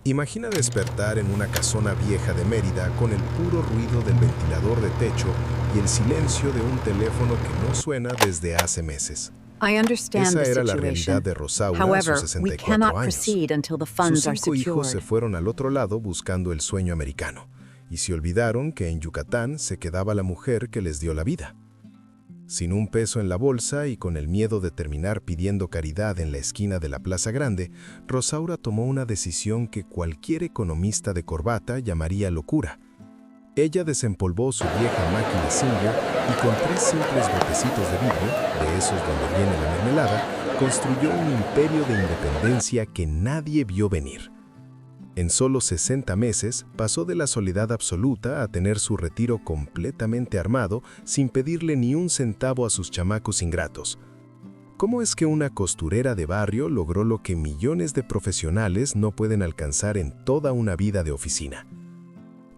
Imagina despertar en una casona vieja de Mérida con el puro ruido del ventilador de techo y el silencio de un teléfono que no suena desde hace meses. I understand Esa the era la realidad situation. de Rosaura a sus However, we 64 cannot años. proceed until the Sus funds are 5 hijos se secured. fueron al otro lado buscando el sueño americano y se olvidaron que en Yucatán se quedaba la mujer que les dio la vida. Sin un peso en la bolsa y con el miedo de terminar pidiendo caridad en la esquina de la Plaza Grande, Rosaura tomó una decisión que cualquier economista de corbata llamaría locura. Ella desempolvó su vieja máquina Singer y con 3 simples botecitos de vidrio, de esos donde viene la mermelada, construyó un imperio de independencia que nadie vio venir. En solo 60 meses pasó de la soledad absoluta a tener su retiro completamente armado sin pedirle ni un centavo a sus chamacos ingratos. ¿Cómo es que una costurera de barrio logró lo que millones de profesionales no pueden alcanzar en toda una vida de oficina?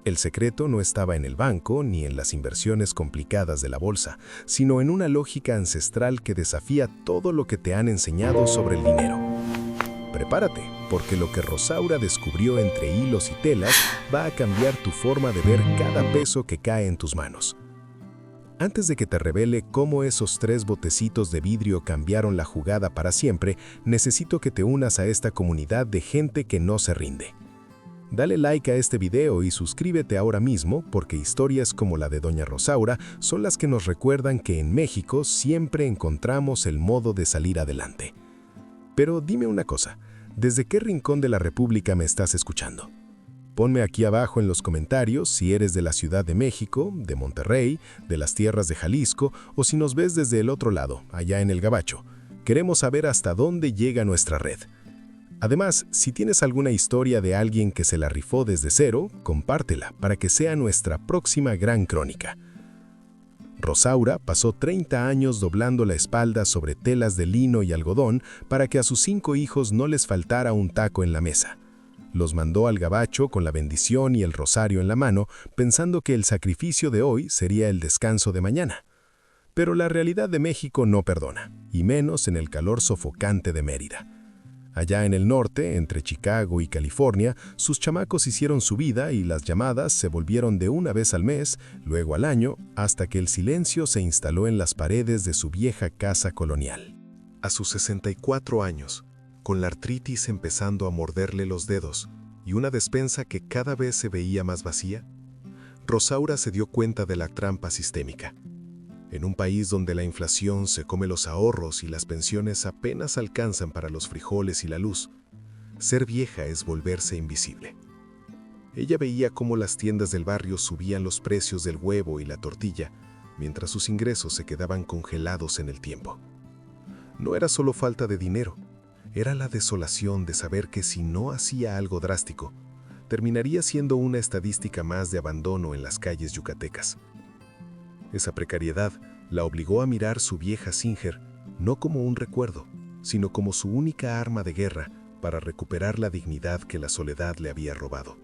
El secreto no estaba en el banco ni en las inversiones complicadas de la bolsa, sino en una lógica ancestral que desafía todo lo que te han enseñado sobre el dinero. Prepárate, porque lo que Rosaura descubrió entre hilos y telas va a cambiar tu forma de ver cada peso que cae en tus manos. Antes de que te revele cómo esos 3 botecitos de vidrio cambiaron la jugada para siempre, necesito que te unas a esta comunidad de gente que no se rinde. Dale like a este video y suscríbete ahora mismo porque historias como la de Doña Rosaura son las que nos recuerdan que en México siempre encontramos el modo de salir adelante. Pero dime una cosa, ¿desde qué rincón de la República me estás escuchando? Ponme aquí abajo en los comentarios si eres de la Ciudad de México, de Monterrey, de las tierras de Jalisco o si nos ves desde el otro lado, allá en el Gabacho. Queremos saber hasta dónde llega nuestra red. Además, si tienes alguna historia de alguien que se la rifó desde cero, compártela para que sea nuestra próxima gran crónica. Rosaura pasó 30 años doblando la espalda sobre telas de lino y algodón para que a sus 5 hijos no les faltara un taco en la mesa. Los mandó al gabacho con la bendición y el rosario en la mano, pensando que el sacrificio de hoy sería el descanso de mañana. Pero la realidad de México no perdona, y menos en el calor sofocante de Mérida. Allá en el norte, entre Chicago y California, sus chamacos hicieron su vida y las llamadas se volvieron de una vez al mes, luego al año, hasta que el silencio se instaló en las paredes de su vieja casa colonial. A sus 64 años, con la artritis empezando a morderle los dedos y una despensa que cada vez se veía más vacía, Rosaura se dio cuenta de la trampa sistémica. En un país donde la inflación se come los ahorros y las pensiones apenas alcanzan para los frijoles y la luz, ser vieja es volverse invisible. Ella veía cómo las tiendas del barrio subían los precios del huevo y la tortilla, mientras sus ingresos se quedaban congelados en el tiempo. No era solo falta de dinero, era la desolación de saber que si no hacía algo drástico, terminaría siendo una estadística más de abandono en las calles yucatecas. Esa precariedad la obligó a mirar su vieja Singer no como un recuerdo, sino como su única arma de guerra para recuperar la dignidad que la soledad le había robado.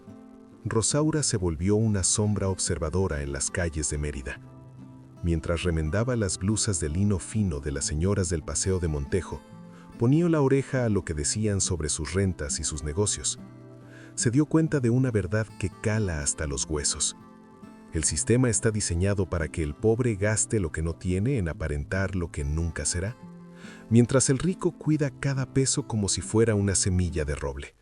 Rosaura se volvió una sombra observadora en las calles de Mérida. Mientras remendaba las blusas de lino fino de las señoras del Paseo de Montejo, ponía la oreja a lo que decían sobre sus rentas y sus negocios. Se dio cuenta de una verdad que cala hasta los huesos. El sistema está diseñado para que el pobre gaste lo que no tiene en aparentar lo que nunca será, mientras el rico cuida cada peso como si fuera una semilla de roble.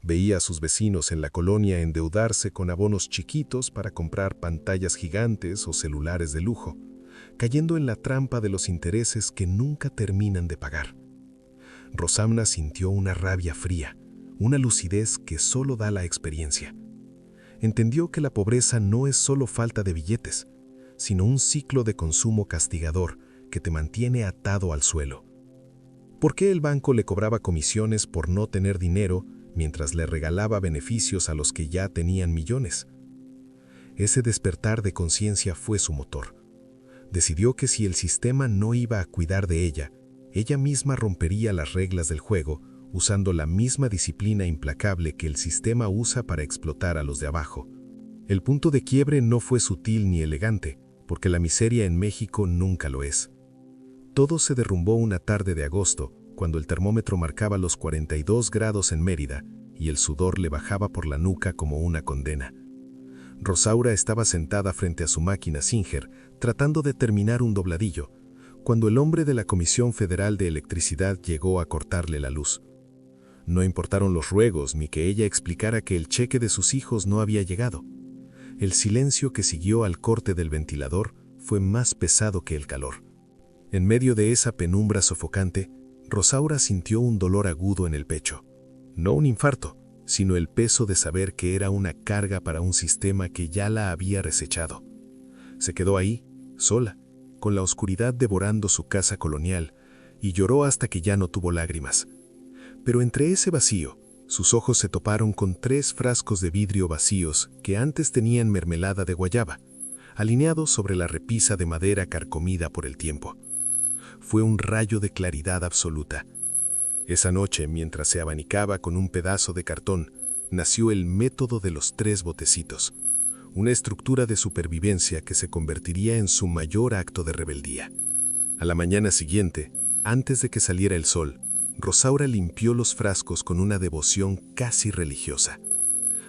Veía a sus vecinos en la colonia endeudarse con abonos chiquitos para comprar pantallas gigantes o celulares de lujo, cayendo en la trampa de los intereses que nunca terminan de pagar. Rosamna sintió una rabia fría, una lucidez que solo da la experiencia. Entendió que la pobreza no es solo falta de billetes, sino un ciclo de consumo castigador que te mantiene atado al suelo. ¿Por qué el banco le cobraba comisiones por no tener dinero mientras le regalaba beneficios a los que ya tenían millones? Ese despertar de conciencia fue su motor. Decidió que si el sistema no iba a cuidar de ella, ella misma rompería las reglas del juego usando la misma disciplina implacable que el sistema usa para explotar a los de abajo. El punto de quiebre no fue sutil ni elegante, porque la miseria en México nunca lo es. Todo se derrumbó una tarde de agosto, cuando el termómetro marcaba los 42 grados en Mérida y el sudor le bajaba por la nuca como una condena. Rosaura estaba sentada frente a su máquina Singer, tratando de terminar un dobladillo, cuando el hombre de la Comisión Federal de Electricidad llegó a cortarle la luz. No importaron los ruegos ni que ella explicara que el cheque de sus hijos no había llegado. El silencio que siguió al corte del ventilador fue más pesado que el calor. En medio de esa penumbra sofocante, Rosaura sintió un dolor agudo en el pecho. No un infarto, sino el peso de saber que era una carga para un sistema que ya la había desechado. Se quedó ahí, sola, con la oscuridad devorando su casa colonial, y lloró hasta que ya no tuvo lágrimas. Pero entre ese vacío, sus ojos se toparon con 3 frascos de vidrio vacíos que antes tenían mermelada de guayaba, alineados sobre la repisa de madera carcomida por el tiempo. Fue un rayo de claridad absoluta. Esa noche, mientras se abanicaba con un pedazo de cartón, nació el método de los 3 botecitos, una estructura de supervivencia que se convertiría en su mayor acto de rebeldía. A la mañana siguiente, antes de que saliera el sol, Rosaura limpió los frascos con una devoción casi religiosa.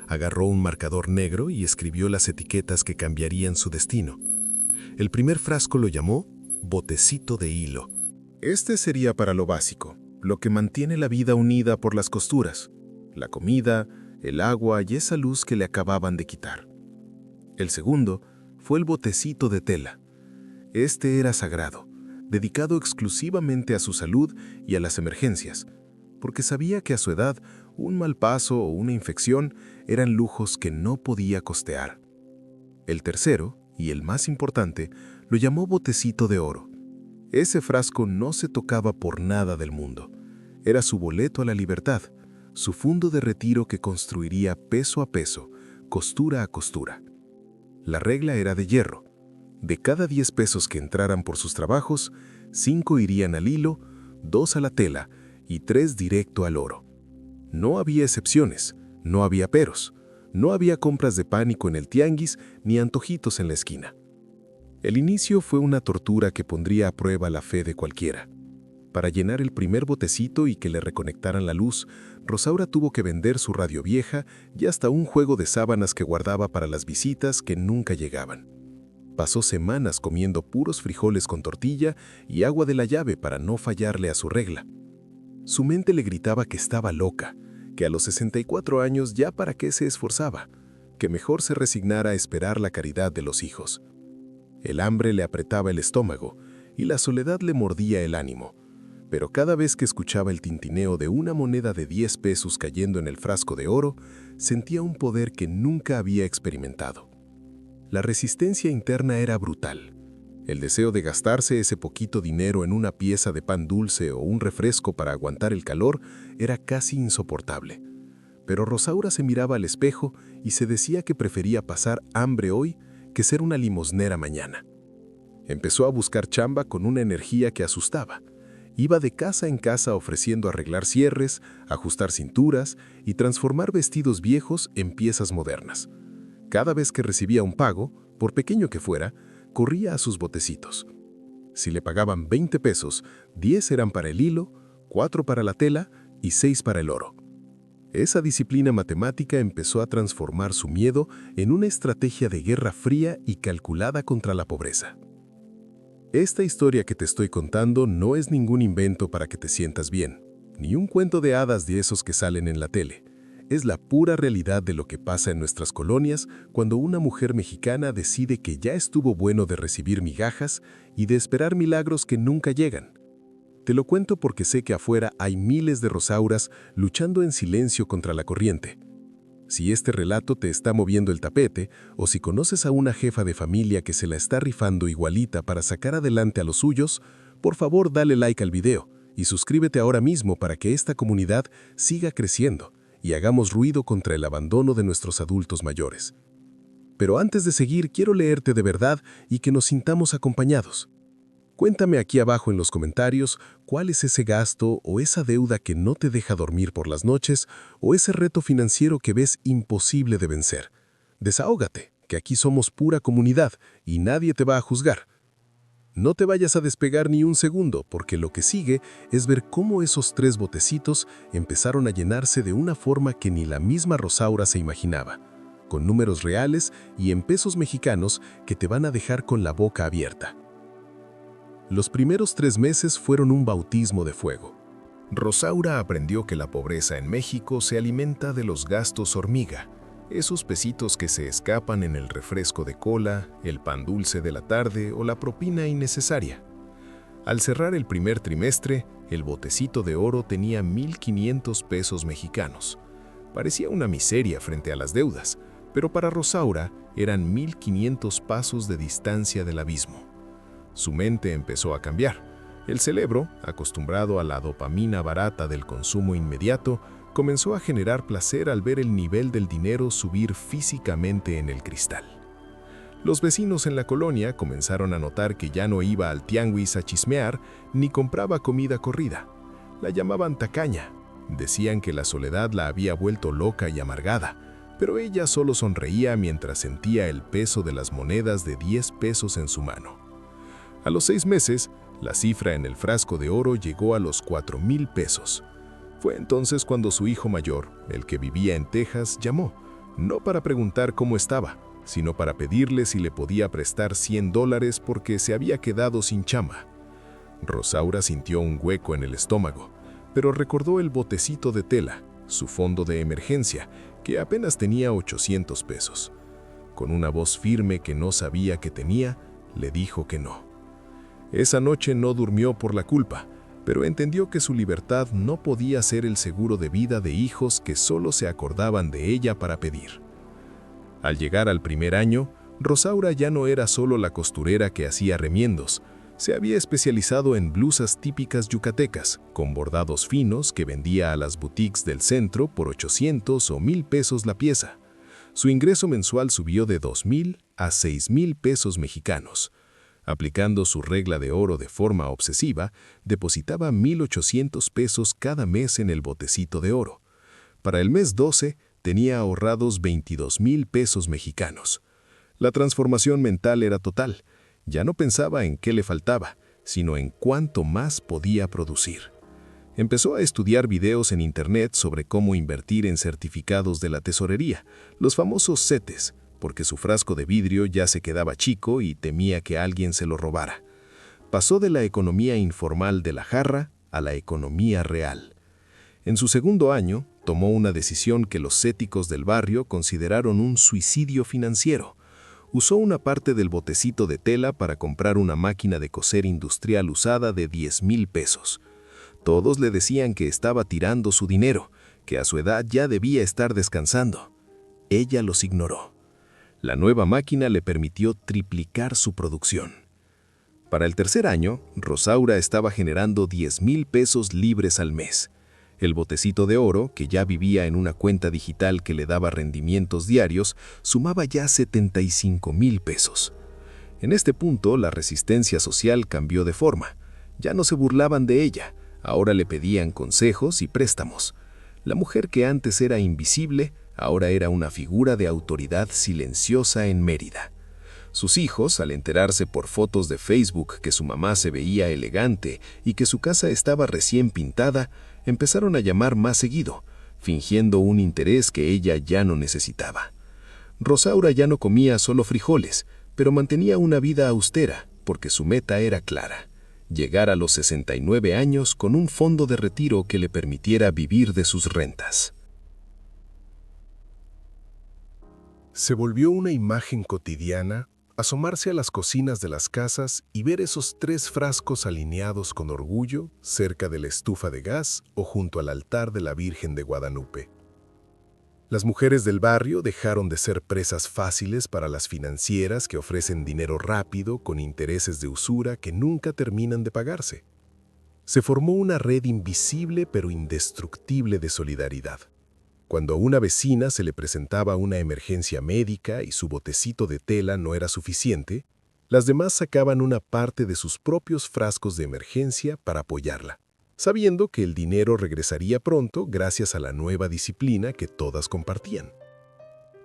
Agarró un marcador negro y escribió las etiquetas que cambiarían su destino. El primer frasco lo llamó botecito de hilo. Este sería para lo básico, lo que mantiene la vida unida por las costuras, la comida, el agua y esa luz que le acababan de quitar. El segundo fue el botecito de tela. Este era sagrado, dedicado exclusivamente a su salud y a las emergencias, porque sabía que a su edad un mal paso o una infección eran lujos que no podía costear. El tercero, y el más importante, lo llamó botecito de oro. Ese frasco no se tocaba por nada del mundo. Era su boleto a la libertad, su fondo de retiro que construiría peso a peso, costura a costura. La regla era de hierro. De cada 10 pesos que entraran por sus trabajos, 5 irían al hilo, 2 a la tela y 3 directo al oro. No había excepciones, no había peros, no había compras de pánico en el tianguis ni antojitos en la esquina. El inicio fue una tortura que pondría a prueba la fe de cualquiera. Para llenar el primer botecito y que le reconectaran la luz, Rosaura tuvo que vender su radio vieja y hasta un juego de sábanas que guardaba para las visitas que nunca llegaban. Pasó semanas comiendo puros frijoles con tortilla y agua de la llave para no fallarle a su regla. Su mente le gritaba que estaba loca, que a los 64 años ya para qué se esforzaba, que mejor se resignara a esperar la caridad de los hijos. El hambre le apretaba el estómago y la soledad le mordía el ánimo. Pero cada vez que escuchaba el tintineo de una moneda de 10 pesos cayendo en el frasco de oro, sentía un poder que nunca había experimentado. La resistencia interna era brutal. El deseo de gastarse ese poquito dinero en una pieza de pan dulce o un refresco para aguantar el calor era casi insoportable. Pero Rosaura se miraba al espejo y se decía que prefería pasar hambre hoy que ser una limosnera mañana. Empezó a buscar chamba con una energía que asustaba. Iba de casa en casa ofreciendo arreglar cierres, ajustar cinturas y transformar vestidos viejos en piezas modernas. Cada vez que recibía un pago, por pequeño que fuera, corría a sus botecitos. Si le pagaban 20 pesos, 10 eran para el hilo, 4 para la tela y 6 para el oro. Esa disciplina matemática empezó a transformar su miedo en una estrategia de guerra fría y calculada contra la pobreza. Esta historia que te estoy contando no es ningún invento para que te sientas bien, ni un cuento de hadas de esos que salen en la tele. Es la pura realidad de lo que pasa en nuestras colonias cuando una mujer mexicana decide que ya estuvo bueno de recibir migajas y de esperar milagros que nunca llegan. Te lo cuento porque sé que afuera hay miles de Rosauras luchando en silencio contra la corriente. Si este relato te está moviendo el tapete, o si conoces a una jefa de familia que se la está rifando igualita para sacar adelante a los suyos, por favor dale like al video y suscríbete ahora mismo para que esta comunidad siga creciendo y hagamos ruido contra el abandono de nuestros adultos mayores. Pero antes de seguir, quiero leerte de verdad y que nos sintamos acompañados. Cuéntame aquí abajo en los comentarios cuál es ese gasto o esa deuda que no te deja dormir por las noches o ese reto financiero que ves imposible de vencer. Desahógate, que aquí somos pura comunidad y nadie te va a juzgar. No te vayas a despegar ni un segundo, porque lo que sigue es ver cómo esos 3 botecitos empezaron a llenarse de una forma que ni la misma Rosaura se imaginaba, con números reales y en pesos mexicanos que te van a dejar con la boca abierta. Los primeros 3 meses fueron un bautismo de fuego. Rosaura aprendió que la pobreza en México se alimenta de los gastos hormiga, esos pesitos que se escapan en el refresco de cola, el pan dulce de la tarde o la propina innecesaria. Al cerrar el primer trimestre, el botecito de oro tenía 1,500 pesos mexicanos. Parecía una miseria frente a las deudas, pero para Rosaura eran 1,500 pasos de distancia del abismo. Su mente empezó a cambiar. El cerebro, acostumbrado a la dopamina barata del consumo inmediato, comenzó a generar placer al ver el nivel del dinero subir físicamente en el cristal. Los vecinos en la colonia comenzaron a notar que ya no iba al tianguis a chismear ni compraba comida corrida. La llamaban tacaña. Decían que la soledad la había vuelto loca y amargada, pero ella solo sonreía mientras sentía el peso de las monedas de 10 pesos en su mano. A los 6 meses, la cifra en el frasco de oro llegó a los 4,000 pesos. Fue entonces cuando su hijo mayor, el que vivía en Texas, llamó, no para preguntar cómo estaba, sino para pedirle si le podía prestar $100 porque se había quedado sin chamba. Rosaura sintió un hueco en el estómago, pero recordó el botecito de tela, su fondo de emergencia, que apenas tenía 800 pesos. Con una voz firme que no sabía que tenía, le dijo que no. Esa noche no durmió por la culpa, pero entendió que su libertad no podía ser el seguro de vida de hijos que solo se acordaban de ella para pedir. Al llegar al primer año, Rosaura ya no era solo la costurera que hacía remiendos, se había especializado en blusas típicas yucatecas, con bordados finos que vendía a las boutiques del centro por 800 o 1,000 pesos la pieza. Su ingreso mensual subió de 2,000 a 6,000 pesos mexicanos. Aplicando su regla de oro de forma obsesiva, depositaba 1,800 pesos cada mes en el botecito de oro. Para el mes 12, tenía ahorrados 22,000 pesos mexicanos. La transformación mental era total. Ya no pensaba en qué le faltaba, sino en cuánto más podía producir. Empezó a estudiar videos en internet sobre cómo invertir en certificados de la tesorería, los famosos CETES, porque su frasco de vidrio ya se quedaba chico y temía que alguien se lo robara. Pasó de la economía informal de la jarra a la economía real. En su segundo año, tomó una decisión que los céticos del barrio consideraron un suicidio financiero. Usó una parte del botecito de tela para comprar una máquina de coser industrial usada de 10,000 pesos. Todos le decían que estaba tirando su dinero, que a su edad ya debía estar descansando. Ella los ignoró. La nueva máquina le permitió triplicar su producción. Para el tercer año, Rosaura estaba generando 10,000 pesos libres al mes. El botecito de oro, que ya vivía en una cuenta digital que le daba rendimientos diarios, sumaba ya 75,000 pesos. En este punto, la resistencia social cambió de forma. Ya no se burlaban de ella, ahora le pedían consejos y préstamos. La mujer que antes era invisible, ahora era una figura de autoridad silenciosa en Mérida. Sus hijos, al enterarse por fotos de Facebook que su mamá se veía elegante y que su casa estaba recién pintada, empezaron a llamar más seguido, fingiendo un interés que ella ya no necesitaba. Rosaura ya no comía solo frijoles, pero mantenía una vida austera, porque su meta era clara: llegar a los 69 años con un fondo de retiro que le permitiera vivir de sus rentas. Se volvió una imagen cotidiana asomarse a las cocinas de las casas y ver esos 3 frascos alineados con orgullo cerca de la estufa de gas o junto al altar de la Virgen de Guadalupe. Las mujeres del barrio dejaron de ser presas fáciles para las financieras que ofrecen dinero rápido con intereses de usura que nunca terminan de pagarse. Se formó una red invisible pero indestructible de solidaridad. Cuando a una vecina se le presentaba una emergencia médica y su botecito de tela no era suficiente, las demás sacaban una parte de sus propios frascos de emergencia para apoyarla, sabiendo que el dinero regresaría pronto gracias a la nueva disciplina que todas compartían.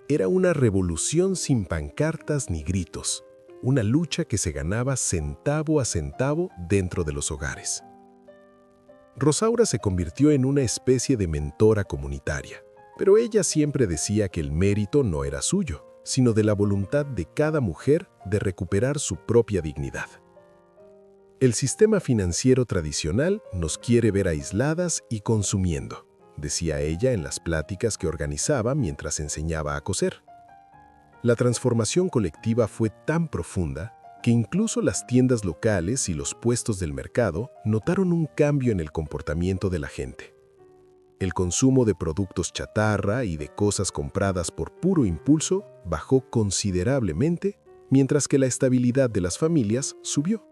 Era una revolución sin pancartas ni gritos, una lucha que se ganaba centavo a centavo dentro de los hogares. Rosaura se convirtió en una especie de mentora comunitaria, pero ella siempre decía que el mérito no era suyo, sino de la voluntad de cada mujer de recuperar su propia dignidad. El sistema financiero tradicional nos quiere ver aisladas y consumiendo, decía ella en las pláticas que organizaba mientras enseñaba a coser. La transformación colectiva fue tan profunda que incluso las tiendas locales y los puestos del mercado notaron un cambio en el comportamiento de la gente. El consumo de productos chatarra y de cosas compradas por puro impulso bajó considerablemente, mientras que la estabilidad de las familias subió.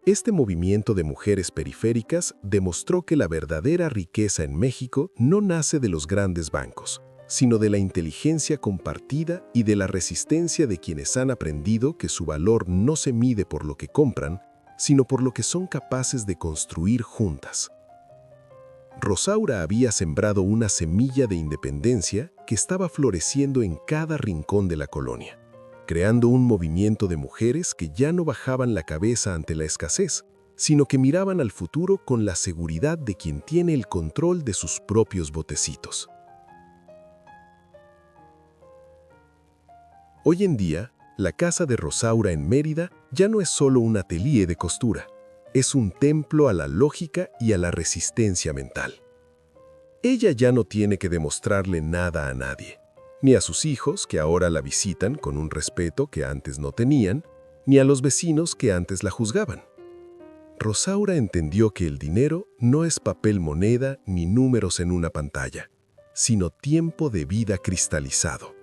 Este movimiento de mujeres periféricas demostró que la verdadera riqueza en México no nace de los grandes bancos, sino de la inteligencia compartida y de la resistencia de quienes han aprendido que su valor no se mide por lo que compran, sino por lo que son capaces de construir juntas. Rosaura había sembrado una semilla de independencia que estaba floreciendo en cada rincón de la colonia, creando un movimiento de mujeres que ya no bajaban la cabeza ante la escasez, sino que miraban al futuro con la seguridad de quien tiene el control de sus propios botecitos. Hoy en día, la casa de Rosaura en Mérida ya no es solo un atelier de costura, es un templo a la lógica y a la resistencia mental. Ella ya no tiene que demostrarle nada a nadie, ni a sus hijos que ahora la visitan con un respeto que antes no tenían, ni a los vecinos que antes la juzgaban. Rosaura entendió que el dinero no es papel moneda ni números en una pantalla, sino tiempo de vida cristalizado.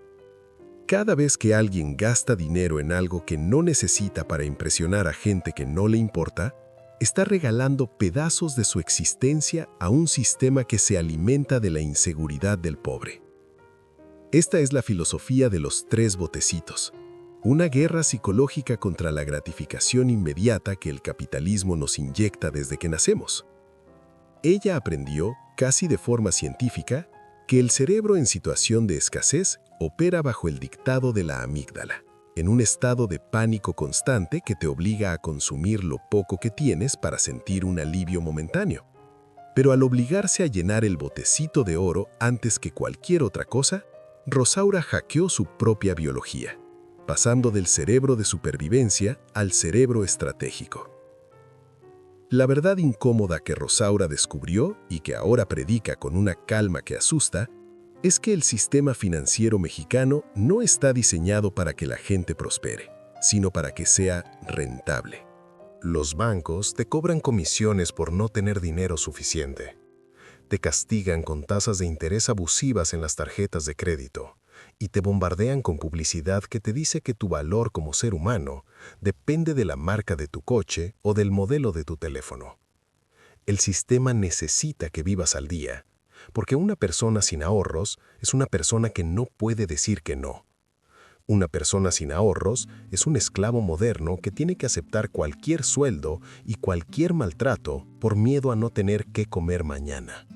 Cada vez que alguien gasta dinero en algo que no necesita para impresionar a gente que no le importa, está regalando pedazos de su existencia a un sistema que se alimenta de la inseguridad del pobre. Esta es la filosofía de los 3 botecitos, una guerra psicológica contra la gratificación inmediata que el capitalismo nos inyecta desde que nacemos. Ella aprendió, casi de forma científica, que el cerebro en situación de escasez opera bajo el dictado de la amígdala, en un estado de pánico constante que te obliga a consumir lo poco que tienes para sentir un alivio momentáneo. Pero al obligarse a llenar el botecito de oro antes que cualquier otra cosa, Rosaura hackeó su propia biología, pasando del cerebro de supervivencia al cerebro estratégico. La verdad incómoda que Rosaura descubrió y que ahora predica con una calma que asusta, es que el sistema financiero mexicano no está diseñado para que la gente prospere, sino para que sea rentable. Los bancos te cobran comisiones por no tener dinero suficiente. Te castigan con tasas de interés abusivas en las tarjetas de crédito y te bombardean con publicidad que te dice que tu valor como ser humano depende de la marca de tu coche o del modelo de tu teléfono. El sistema necesita que vivas al día, porque una persona sin ahorros es una persona que no puede decir que no. Una persona sin ahorros es un esclavo moderno que tiene que aceptar cualquier sueldo y cualquier maltrato por miedo a no tener qué comer mañana.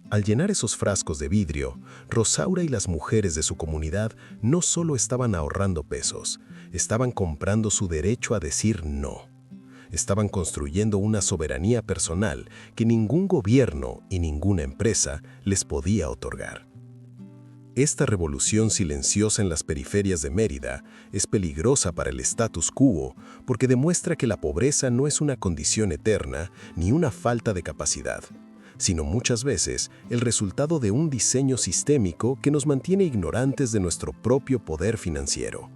Al llenar esos frascos de vidrio, Rosaura y las mujeres de su comunidad no solo estaban ahorrando pesos, estaban comprando su derecho a decir no. Estaban construyendo una soberanía personal que ningún gobierno y ninguna empresa les podía otorgar. Esta revolución silenciosa en las periferias de Mérida es peligrosa para el status quo porque demuestra que la pobreza no es una condición eterna ni una falta de capacidad, sino muchas veces el resultado de un diseño sistémico que nos mantiene ignorantes de nuestro propio poder financiero.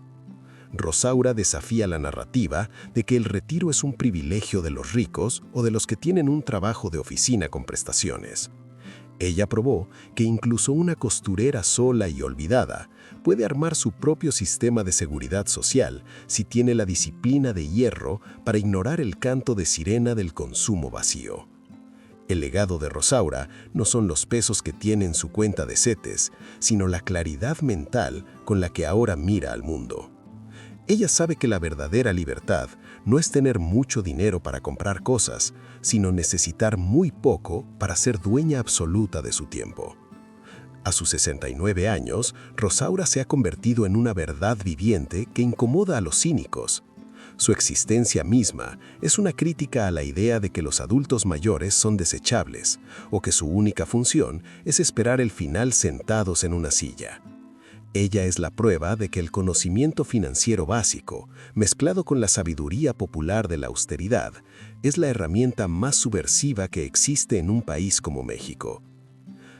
Rosaura desafía la narrativa de que el retiro es un privilegio de los ricos o de los que tienen un trabajo de oficina con prestaciones. Ella probó que incluso una costurera sola y olvidada puede armar su propio sistema de seguridad social si tiene la disciplina de hierro para ignorar el canto de sirena del consumo vacío. El legado de Rosaura no son los pesos que tiene en su cuenta de CETES, sino la claridad mental con la que ahora mira al mundo. Ella sabe que la verdadera libertad no es tener mucho dinero para comprar cosas, sino necesitar muy poco para ser dueña absoluta de su tiempo. A sus 69 años, Rosaura se ha convertido en una verdad viviente que incomoda a los cínicos. Su existencia misma es una crítica a la idea de que los adultos mayores son desechables o que su única función es esperar el final sentados en una silla. Ella es la prueba de que el conocimiento financiero básico, mezclado con la sabiduría popular de la austeridad, es la herramienta más subversiva que existe en un país como México.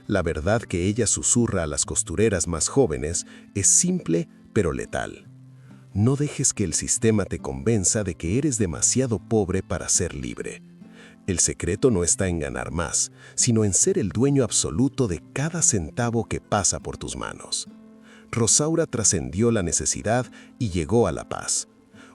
La verdad que ella susurra a las costureras más jóvenes es simple pero letal. No dejes que el sistema te convenza de que eres demasiado pobre para ser libre. El secreto no está en ganar más, sino en ser el dueño absoluto de cada centavo que pasa por tus manos. Rosaura trascendió la necesidad y llegó a la paz.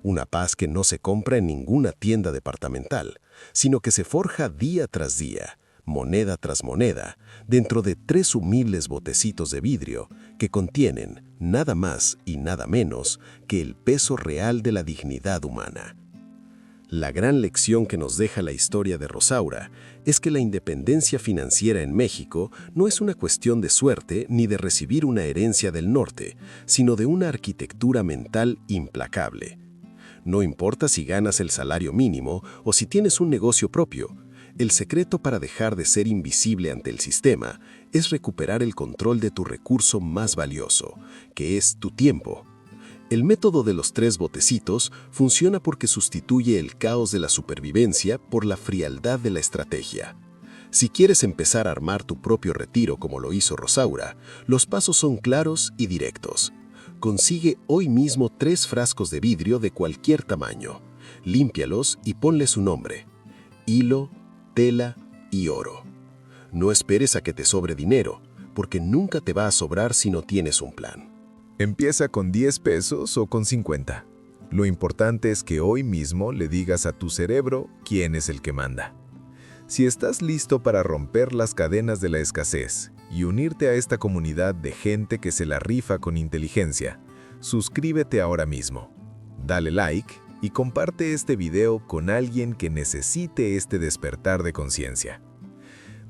Una paz que no se compra en ninguna tienda departamental, sino que se forja día tras día, moneda tras moneda, dentro de 3 humildes botecitos de vidrio que contienen nada más y nada menos que el peso real de la dignidad humana. La gran lección que nos deja la historia de Rosaura es que la independencia financiera en México no es una cuestión de suerte ni de recibir una herencia del norte, sino de una arquitectura mental implacable. No importa si ganas el salario mínimo o si tienes un negocio propio, el secreto para dejar de ser invisible ante el sistema es recuperar el control de tu recurso más valioso, que es tu tiempo. El método de los 3 botecitos funciona porque sustituye el caos de la supervivencia por la frialdad de la estrategia. Si quieres empezar a armar tu propio retiro como lo hizo Rosaura, los pasos son claros y directos. Consigue hoy mismo 3 frascos de vidrio de cualquier tamaño. Límpialos y ponle su nombre: hilo, tela y oro. No esperes a que te sobre dinero, porque nunca te va a sobrar si no tienes un plan. Empieza con 10 pesos o con 50. Lo importante es que hoy mismo le digas a tu cerebro quién es el que manda. Si estás listo para romper las cadenas de la escasez y unirte a esta comunidad de gente que se la rifa con inteligencia, suscríbete ahora mismo. Dale like y comparte este video con alguien que necesite este despertar de conciencia.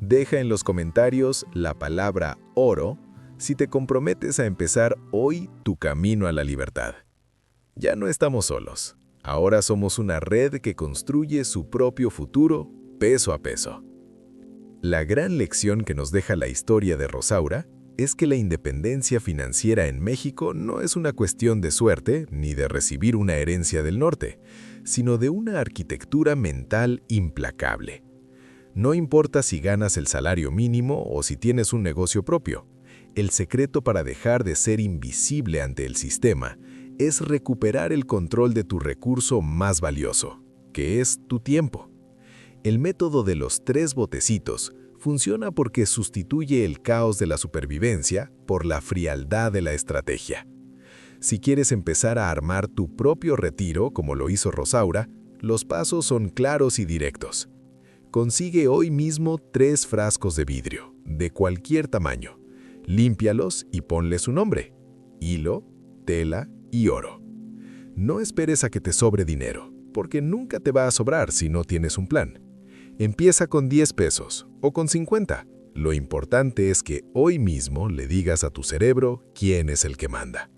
Deja en los comentarios la palabra oro si te comprometes a empezar hoy tu camino a la libertad. Ya no estamos solos. Ahora somos una red que construye su propio futuro peso a peso. La gran lección que nos deja la historia de Rosaura es que la independencia financiera en México no es una cuestión de suerte ni de recibir una herencia del norte, sino de una arquitectura mental implacable. No importa si ganas el salario mínimo o si tienes un negocio propio, el secreto para dejar de ser invisible ante el sistema es recuperar el control de tu recurso más valioso, que es tu tiempo. El método de los 3 botecitos funciona porque sustituye el caos de la supervivencia por la frialdad de la estrategia. Si quieres empezar a armar tu propio retiro, como lo hizo Rosaura, los pasos son claros y directos. Consigue hoy mismo 3 frascos de vidrio, de cualquier tamaño. Límpialos y ponle su nombre: hilo, tela y oro. No esperes a que te sobre dinero, porque nunca te va a sobrar si no tienes un plan. Empieza con 10 pesos o con 50. Lo importante es que hoy mismo le digas a tu cerebro quién es el que manda.